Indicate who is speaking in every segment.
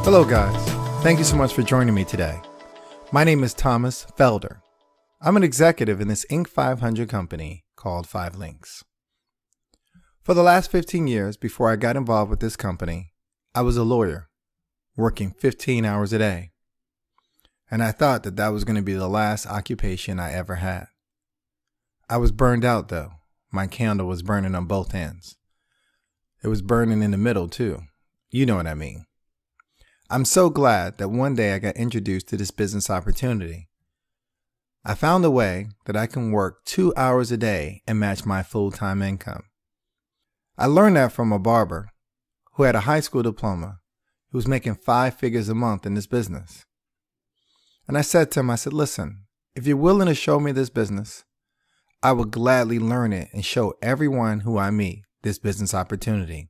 Speaker 1: Hello guys, thank you so much for joining me today. My name is Thomas Felder. I'm an executive in this Inc. 500 company called 5 Links. For the last 15 years before I got involved with this company, I was a lawyer, working 15 hours a day. And I thought that was going to be the last occupation I ever had. I was burned out though. My candle was burning on both ends. It was burning in the middle too. You know what I mean. I'm so glad that one day I got introduced to this business opportunity. I found a way that I can work 2 hours a day and match my full-time income. I learned that from a barber who had a high school diploma who was making 5 figures a month in this business. And I said to him, listen, if you're willing to show me this business, I will gladly learn it and show everyone who I meet this business opportunity.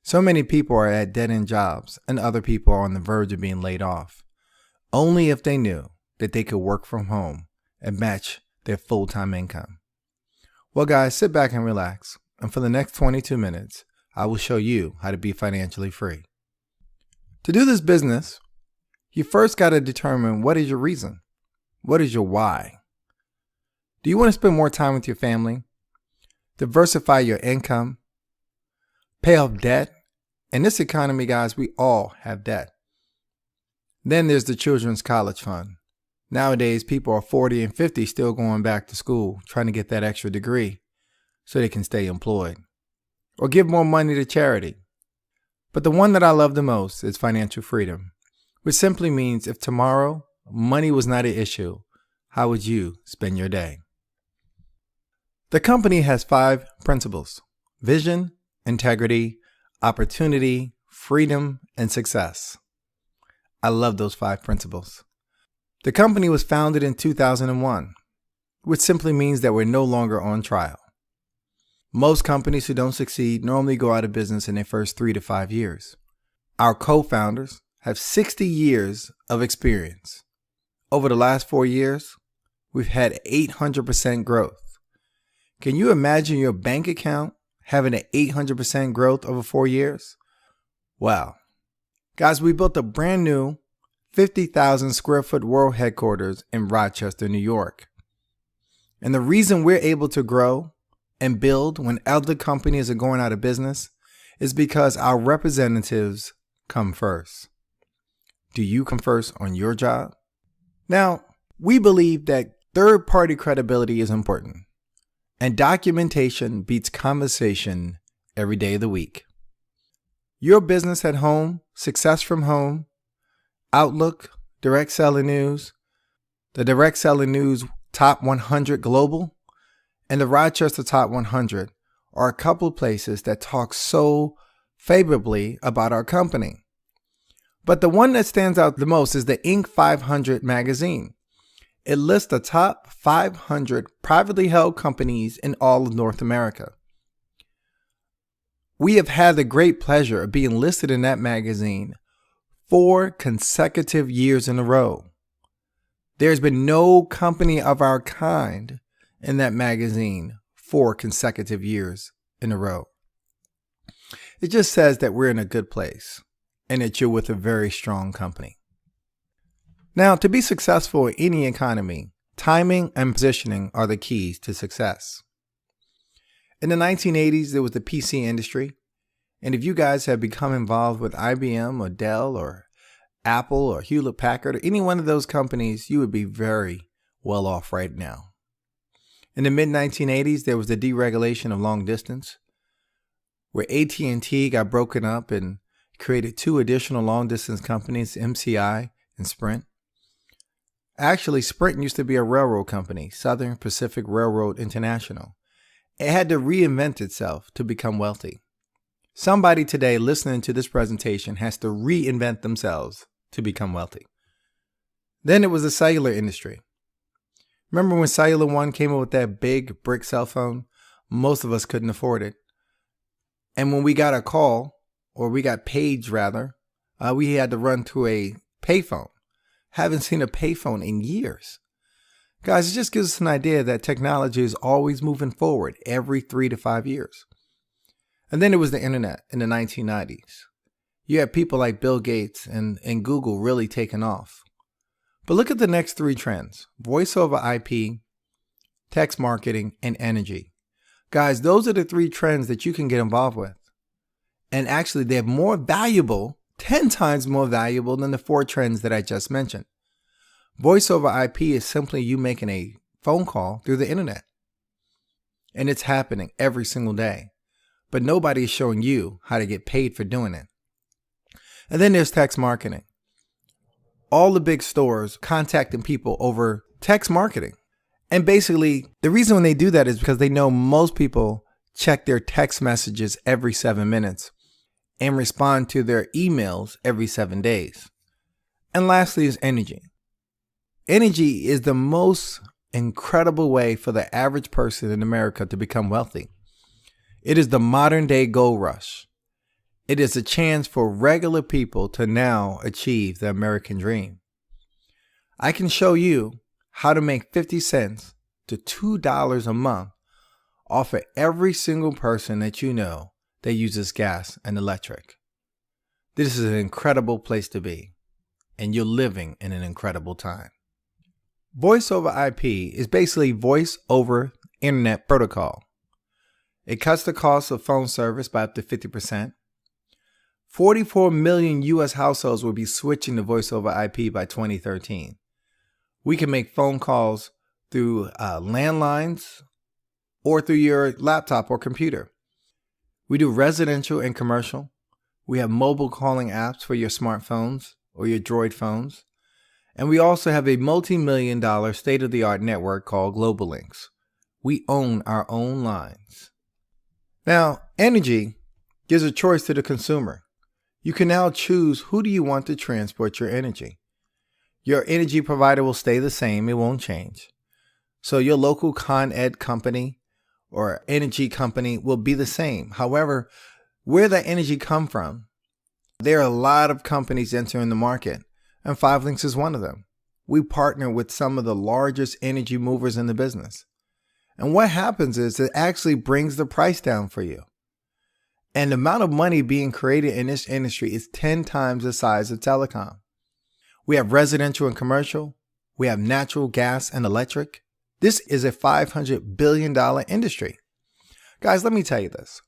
Speaker 1: So many people are at dead-end jobs and other people are on the verge of being laid off. Only if they knew that they could work from home and match their full-time income. Well guys, sit back and relax. And for the next 22 minutes, I will show you how to be financially free. To do this business, you first got to determine what is your reason. What is your why? Do you want to spend more time with your family? Diversify your income? Pay off debt? In this economy, guys, we all have debt. Then there's the Children's College Fund. Nowadays, people are 40 and 50 still going back to school, trying to get that extra degree so they can stay employed. Or give more money to charity. But the one that I love the most is financial freedom, which simply means if tomorrow money was not an issue, how would you spend your day? The company has 5 principles: vision, integrity, opportunity, freedom, and success. I love those 5 principles. The company was founded in 2001, which simply means that we're no longer on trial. Most companies who don't succeed normally go out of business in their first 3 to 5 years. Our co-founders have 60 years of experience. Over the last 4 years, we've had 800% growth. Can you imagine your bank account having an 800% growth over 4 years? Wow. Guys, we built a brand new 50,000 square foot world headquarters in Rochester, New York. And the reason we're able to grow and build when other companies are going out of business is because our representatives come first. Do you come first on your job? Now, we believe that third-party credibility is important. And documentation beats conversation every day of the week. Your business at home, success from home, Outlook, Direct Selling News, the Direct Selling News Top 100 Global, and the Rochester Top 100 are a couple places that talk so favorably about our company. But the one that stands out the most is the Inc. 500 magazine. It lists the top 500 privately held companies in all of North America. We have had the great pleasure of being listed in that magazine 4 consecutive years in a row. There's been no company of our kind in that magazine 4 consecutive years in a row. It just says that we're in a good place and that you're with a very strong company. Now, to be successful in any economy, timing and positioning are the keys to success. In the 1980s, there was the PC industry. And if you guys have become involved with IBM or Dell or Apple or Hewlett Packard or any one of those companies, you would be very well off right now. In the mid-1980s, there was the deregulation of long distance, where AT&T got broken up and created 2 additional long distance companies, MCI and Sprint. Actually, Sprint used to be a railroad company, Southern Pacific Railroad International. It had to reinvent itself to become wealthy. Somebody today listening to this presentation has to reinvent themselves to become wealthy. Then it was the cellular industry. Remember when Cellular One came up with that big brick cell phone? Most of us couldn't afford it. And when we got a call, or we got paged rather, we had to run to a payphone. Haven't seen a payphone in years. Guys, it just gives us an idea that technology is always moving forward every 3 to 5 years. And then it was the internet in the 1990s. You have people like Bill Gates and Google really taking off. But look at the next three trends: voice over IP, text marketing, and energy. Guys, those are the three trends that you can get involved with. And actually, they're more valuable, 10 times more valuable than the four trends that I just mentioned. Voice over IP is simply you making a phone call through the internet. And it's happening every single day. But nobody is showing you how to get paid for doing it. And then there's text marketing. All the big stores contacting people over text marketing. And basically, the reason when they do that is because they know most people check their text messages every 7 minutes and respond to their emails every 7 days. And lastly is energy. Energy is the most incredible way for the average person in America to become wealthy. It is the modern day gold rush. It is a chance for regular people to now achieve the American dream. I can show you how to make 50 cents to $2 a month off of every single person that you know that uses gas and electric. This is an incredible place to be, and you're living in an incredible time. Voice over IP is basically voice over internet protocol. It cuts the cost of phone service by up to 50%. 44 million U.S. households will be switching to voice over IP by 2013. We can make phone calls through landlines or through your laptop or computer. We do residential and commercial. We have mobile calling apps for your smartphones or your Droid phones. And we also have a multi-million-dollar state-of-the-art network called Global Links. We own our own lines. Now, energy gives a choice to the consumer. You can now choose who do you want to transport your energy. Your energy provider will stay the same. It won't change. So your local Con Ed company or energy company will be the same. However, where that energy come from, there are a lot of companies entering the market, and 5 Links is one of them. We partner with some of the largest energy movers in the business. And what happens is it actually brings the price down for you. And the amount of money being created in this industry is 10 times the size of telecom. We have residential and commercial. We have natural gas and electric. This is a $500 billion industry. Guys, let me tell you this.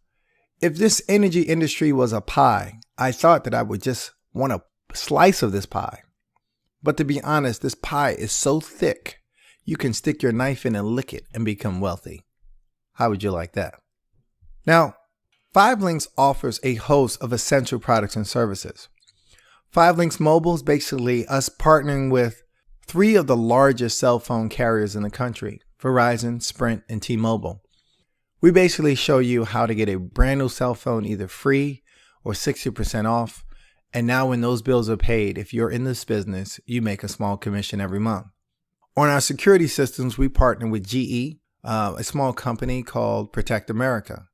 Speaker 1: If this energy industry was a pie, I thought that I would just want a slice of this pie. But to be honest, this pie is so thick, you can stick your knife in and lick it and become wealthy. How would you like that? Now, 5 Links offers a host of essential products and services. 5 Links Mobile is basically us partnering with 3 of the largest cell phone carriers in the country, Verizon, Sprint, and T-Mobile. We basically show you how to get a brand new cell phone either free or 60% off. And now when those bills are paid, if you're in this business, you make a small commission every month. On our security systems, we partner with GE, a small company called Protect America.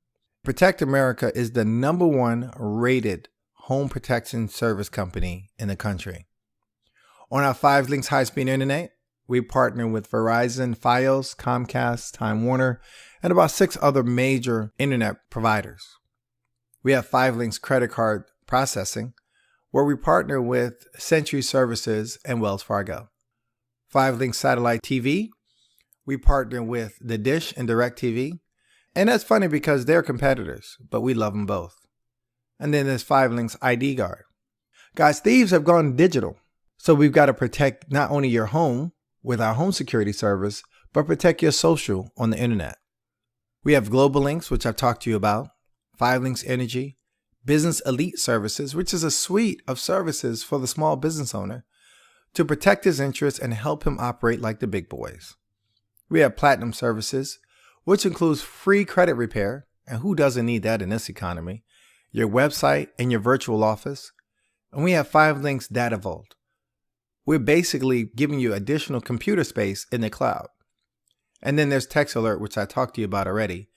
Speaker 1: Protect America is the #1 rated home protection service company in the country. On our 5 Links high-speed internet, we partner with Verizon, Fios, Comcast, Time Warner, and about 6 other major internet providers. We have 5 Links credit card processing, where we partner with Century Services and Wells Fargo. 5 Links satellite TV, we partner with The Dish and DirecTV. And that's funny because they're competitors, but we love them both. And then there's 5 Links ID Guard. Guys, thieves have gone digital. So we've got to protect not only your home with our home security service, but protect your social on the internet. We have Global Links, which I've talked to you about, 5 Links Energy, Business Elite Services, which is a suite of services for the small business owner to protect his interests and help him operate like the big boys. We have Platinum Services, which includes free credit repair, and who doesn't need that in this economy, your website and your virtual office. And we have 5 Links Data Vault. We're basically giving you additional computer space in the cloud. And then there's Text Alert, which I talked to you about already,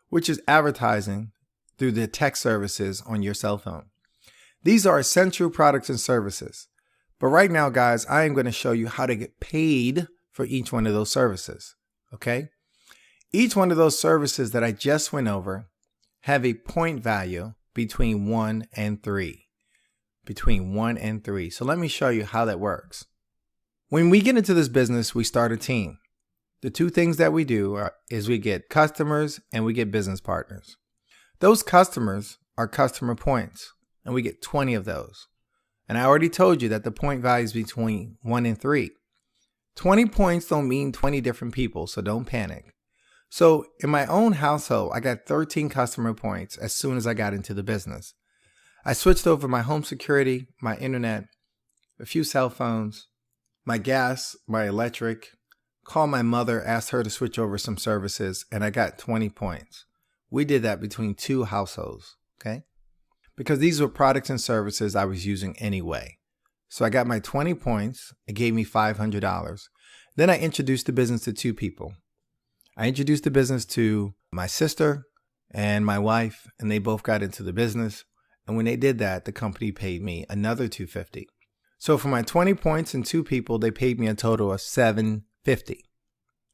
Speaker 1: which is advertising through the text services on your cell phone. These are essential products and services. But right now, guys, I am going to show you how to get paid for each one of those services. Okay? Each one of those services that I just went over have a point value between 1 and 3. between 1 and 3. So let me show you how that works. When we get into this business, we start a team. The two things that we do is we get customers and we get business partners. Those customers are customer points, and we get 20 of those. And I already told you that the point value is between 1 and 3. 20 points don't mean 20 different people, so don't panic. So in my own household, I got 13 customer points as soon as I got into the business. I switched over my home security, my internet, a few cell phones, my gas, my electric, called my mother, asked her to switch over some services, and I got 20 points. We did that between 2 households, okay? Because these were products and services I was using anyway. So I got my 20 points. It gave me $500. Then I introduced the business to 2 people. I introduced the business to my sister and my wife, and they both got into the business. And when they did that, the company paid me another $250. So for my 20 points and 2 people, they paid me a total of $750.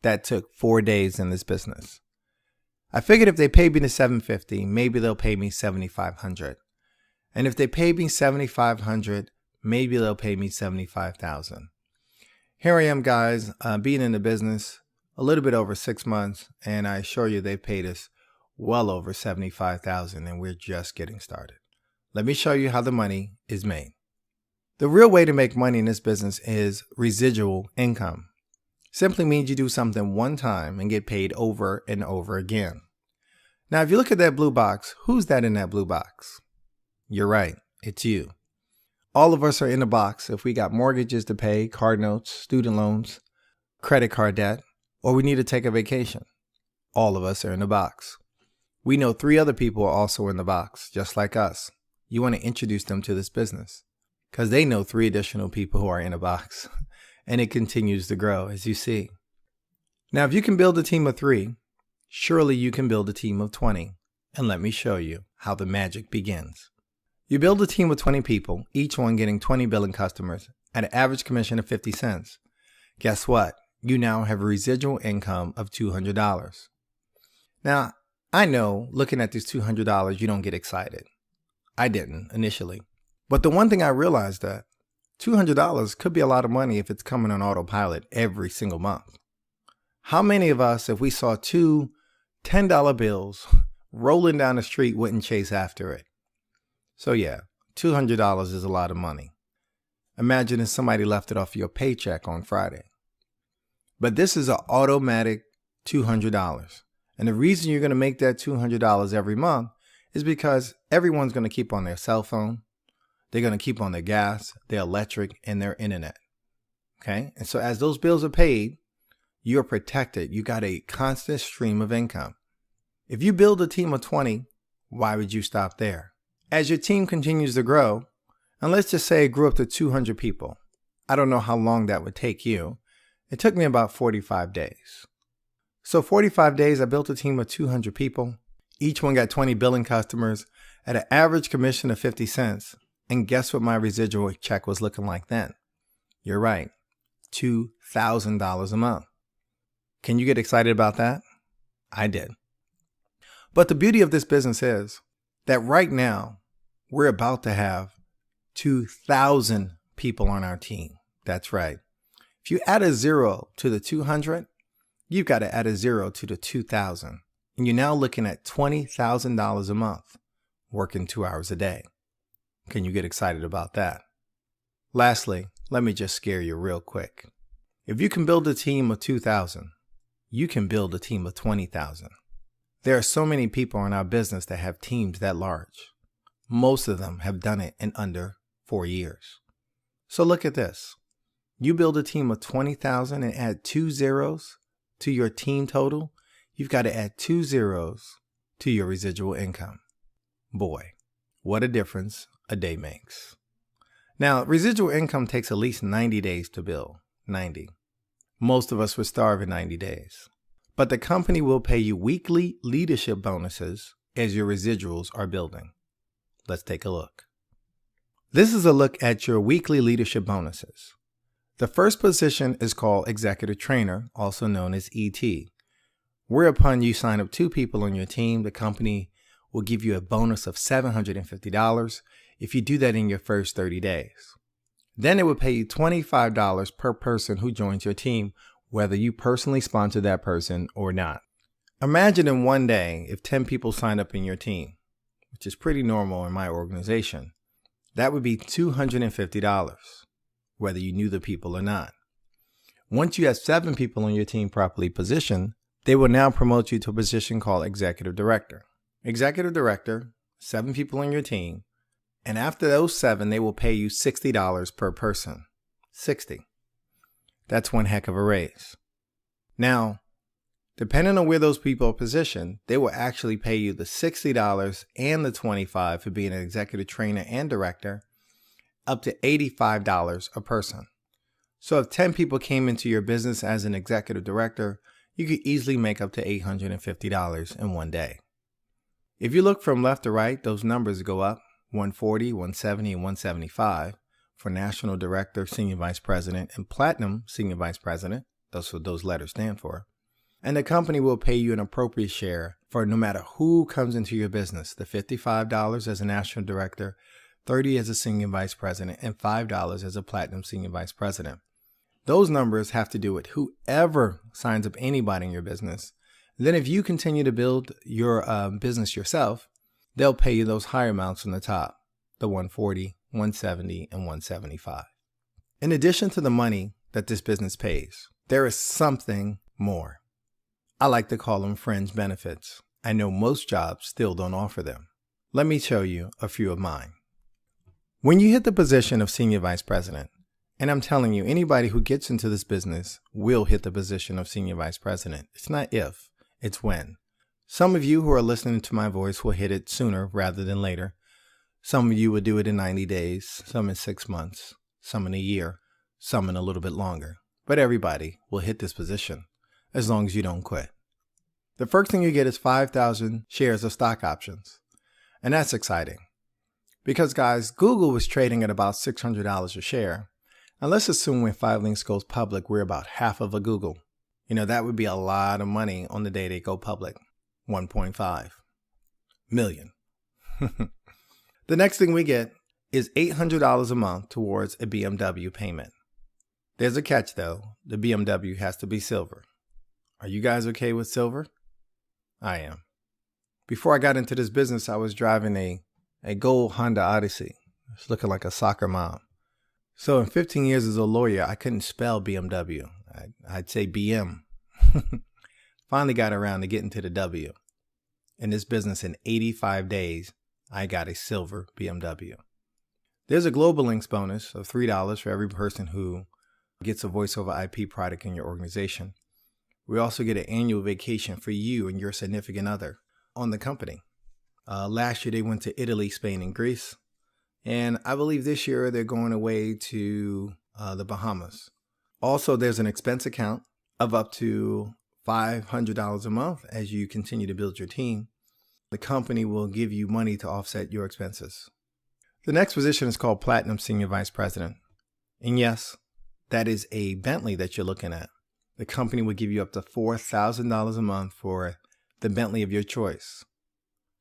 Speaker 1: That took 4 days in this business. I figured if they paid me the $750, maybe they'll pay me $7,500. And if they pay me $7,500, maybe they'll pay me $75,000. Here I am, guys, being in the business a little bit over 6 months, and I assure you they paid us well over $75,000, and we're just getting started. Let me show you how the money is made. The real way to make money in this business is residual income. Simply means you do something one time and get paid over and over again. Now, if you look at that blue box, who's that in that blue box? You're right, it's you. All of us are in the box if we got mortgages to pay, car notes, student loans, credit card debt, or we need to take a vacation. All of us are in the box. We know 3 other people are also in the box, just like us. You want to introduce them to this business because they know 3 additional people who are in a box, and it continues to grow, as you see. Now, if you can build a team of 3, surely you can build a team of 20, and let me show you how the magic begins. You build a team of 20 people, each one getting 20 billing customers at an average commission of 50 cents. Guess what? You now have a residual income of $200. Now, I know looking at this $200, you don't get excited. I didn't initially. But the one thing I realized that $200 could be a lot of money if it's coming on autopilot every single month. How many of us, if we saw 2 $10 bills rolling down the street, wouldn't chase after it? So yeah, $200 is a lot of money. Imagine if somebody left it off your paycheck on Friday. But this is an automatic $200. And the reason you're going to make that $200 every month is because everyone's going to keep on their cell phone. They're going to keep on their gas, their electric, and their internet. Okay? And so as those bills are paid, you're protected. You got a constant stream of income. If you build a team of 20, why would you stop there? As your team continues to grow, and let's just say it grew up to 200 people. I don't know how long that would take you. It took me about 45 days. So 45 days, I built a team of 200 people. Each one got 20 billing customers at an average commission of 50 cents. And guess what my residual check was looking like then? You're right, $2,000 a month. Can you get excited about that? I did. But the beauty of this business is that right now, we're about to have 2,000 people on our team. That's right. If you add a 0 to the 200, you've got to add a 0 to the 2,000. And you're now looking at $20,000 a month, working 2 hours a day. Can you get excited about that? Lastly, let me just scare you real quick. If you can build a team of 2,000, you can build a team of 20,000. There are so many people in our business that have teams that large. Most of them have done it in under 4 years. So look at this. You build a team of 20,000 and add 2 zeros to your team total. You've got to add 2 zeros to your residual income. Boy, what a difference a day makes. Now, residual income takes at least 90 days to build. 90. Most of us would starve in 90 days. But the company will pay you weekly leadership bonuses as your residuals are building. Let's take a look. This is a look at your weekly leadership bonuses. The first position is called Executive Trainer, also known as ET. Whereupon you sign up 2 people on your team, the company will give you a bonus of $750. if you do that in your first 30 days. Then it would pay you $25 per person who joins your team, whether you personally sponsor that person or not. Imagine in one day if 10 people signed up in your team, which is pretty normal in my organization. That would be $250, whether you knew the people or not. Once you have 7 people on your team properly positioned, they will now promote you to a position called Executive Director. Executive Director, 7 people on your team, and after those 7, they will pay you $60 per person. 60. That's one heck of a raise. Now, depending on where those people are positioned, they will actually pay you the $60 and the $25 for being an executive trainer and director, up to $85 a person. So if 10 people came into your business as an executive director, you could easily make up to $850 in one day. If you look from left to right, those numbers go up. 140, 170, and 175 for National Director, Senior Vice President, and Platinum Senior Vice President. That's what those letters stand for. And the company will pay you an appropriate share for no matter who comes into your business. The $55 as a National Director, $30 as a Senior Vice President, and $5 as a Platinum Senior Vice President. Those numbers have to do with whoever signs up anybody in your business. Then if you continue to build your business yourself, they'll pay you those higher amounts on the top, the 140, 170, and 175. In addition to the money that this business pays, there is something more. I like to call them fringe benefits. I know most jobs still don't offer them. Let me show you a few of mine. When you hit the position of Senior Vice President, and I'm telling you, anybody who gets into this business will hit the position of Senior Vice President. It's not if, it's when. Some of you who are listening to my voice will hit it sooner rather than later. Some of you will do it in 90 days, some in 6 months, some in a year, some in a little bit longer. But everybody will hit this position as long as you don't quit. The first thing you get is 5,000 shares of stock options. And that's exciting. Because guys, Google was trading at about $600 a share. And let's assume when 5 Links goes public, we're about half of a Google. That would be a lot of money on the day they go public. 1.5 million. The next thing we get is $800 a month towards a BMW payment. There's a catch though. The BMW has to be silver. Are you guys okay with silver? I am. Before I got into this business, I was driving a gold Honda Odyssey. It's looking like a soccer mom. So in 15 years as a lawyer, I couldn't spell BMW. I'd say BM. Finally got around to getting to the W. In this business, in 85 days, I got a silver BMW. There's a Global Links bonus of $3 for every person who gets a voice over IP product in your organization. We also get an annual vacation for you and your significant other on the company. Last year, they went to Italy, Spain, and Greece. And I believe this year they're going away to the Bahamas. Also, there's an expense account of up to $500 a month as you continue to build your team. The company will give you money to offset your expenses. The next position is called Platinum Senior Vice President. And yes, that is a Bentley that you're looking at. The company will give you up to $4,000 a month for the Bentley of your choice.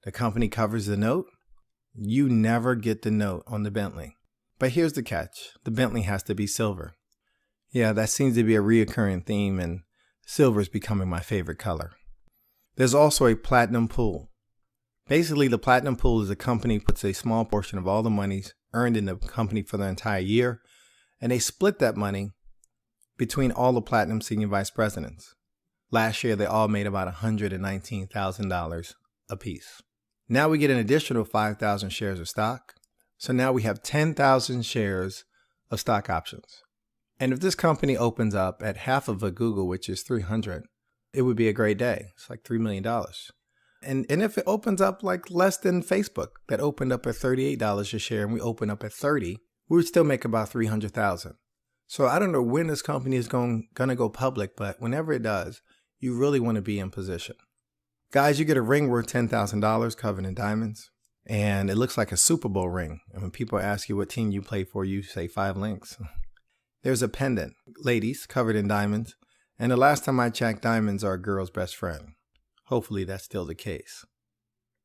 Speaker 1: The company covers the note. You never get the note on the Bentley. But here's the catch. The Bentley has to be silver. Yeah, that seems to be a reoccurring theme, and silver is becoming my favorite color. There's also a platinum pool. Basically, the platinum pool is a company puts a small portion of all the monies earned in the company for the entire year, and they split that money between all the platinum senior vice presidents. Last year, they all made about $119,000 apiece. Now we get an additional 5,000 shares of stock. So now we have 10,000 shares of stock options. And if this company opens up at half of a Google, which is 300, it would be a great day. It's like $3 million. And if it opens up like less than Facebook that opened up at $38 a share and we open up at 30, we would still make about 300,000. So I don't know when this company is going to go public, but whenever it does, you really want to be in position. Guys, you get a ring worth $10,000 covered in diamonds, and it looks like a Super Bowl ring. And when people ask you what team you play for, you say 5 Links. There's a pendant, ladies, covered in diamonds. And the last time I checked, diamonds are a girl's best friend. Hopefully that's still the case.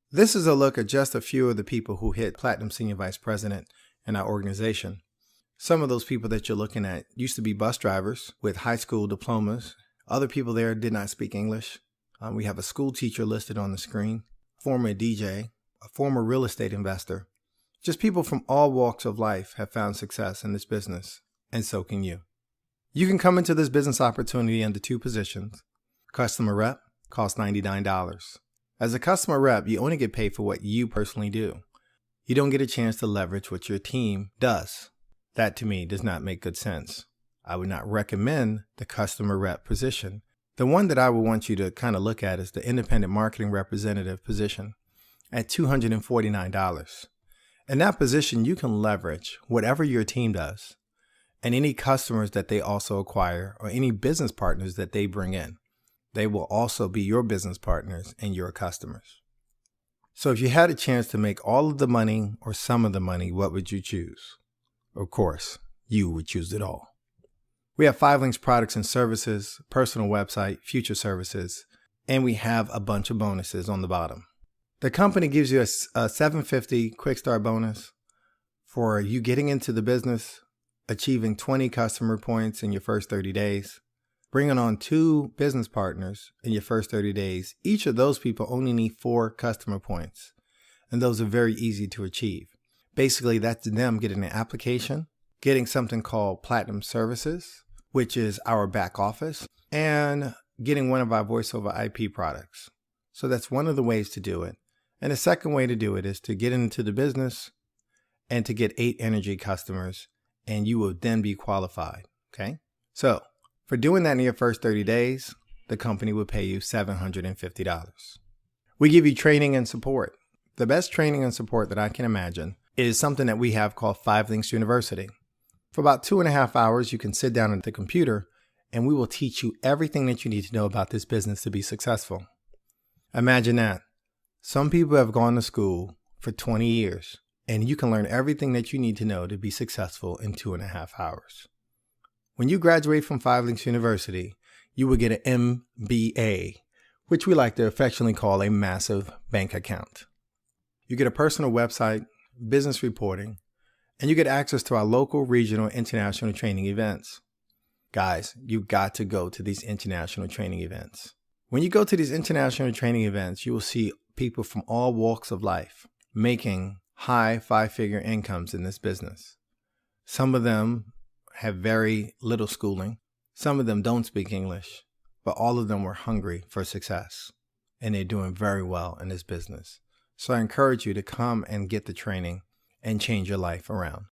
Speaker 1: This is a look at just a few of the people who hit Platinum Senior Vice President in our organization. Some of those people that you're looking at used to be bus drivers with high school diplomas. Other people there did not speak English. We have a school teacher listed on the screen, former DJ, a former real estate investor. Just people from all walks of life have found success in this business, and so can you. You can come into this business opportunity under two positions. Customer rep costs $99. As a customer rep, you only get paid for what you personally do. You don't get a chance to leverage what your team does. That to me does not make good sense. I would not recommend the customer rep position. The one that I would want you to kind of look at is the independent marketing representative position at $249. In that position, you can leverage whatever your team does and any customers that they also acquire or any business partners that they bring in. They will also be your business partners and your customers. So if you had a chance to make all of the money or some of the money, what would you choose? Of course, you would choose it all. We have 5 Links products and services, personal website, future services, and we have a bunch of bonuses on the bottom. The company gives you a $750 quick start bonus for you getting into the business, achieving 20 customer points in your first 30 days, bringing on 2 business partners in your first 30 days. Each of those people only need 4 customer points, and those are very easy to achieve. Basically, that's them getting an application, getting something called Platinum Services, which is our back office, and getting one of our voice over IP products. So that's one of the ways to do it. And the second way to do it is to get into the business and to get 8 energy customers, and you will then be qualified. Okay. So for doing that in your first 30 days, the company will pay you $750. We give you training and support. The best training and support that I can imagine is something that we have called 5 Links University. For about 2.5 hours, you can sit down at the computer and we will teach you everything that you need to know about this business to be successful. Imagine that. Some people have gone to school for 20 years and you can learn everything that you need to know to be successful in 2.5 hours. When you graduate from 5 Links University, you will get an MBA, which we like to affectionately call a massive bank account. You get a personal website, business reporting, and you get access to our local, regional, international training events. Guys, you've got to go to these international training events. When you go to these international training events, you will see people from all walks of life making high 5-figure incomes in this business. Some of them have very little schooling. Some of them don't speak English, but all of them were hungry for success, and they're doing very well in this business. So I encourage you to come and get the training and change your life around.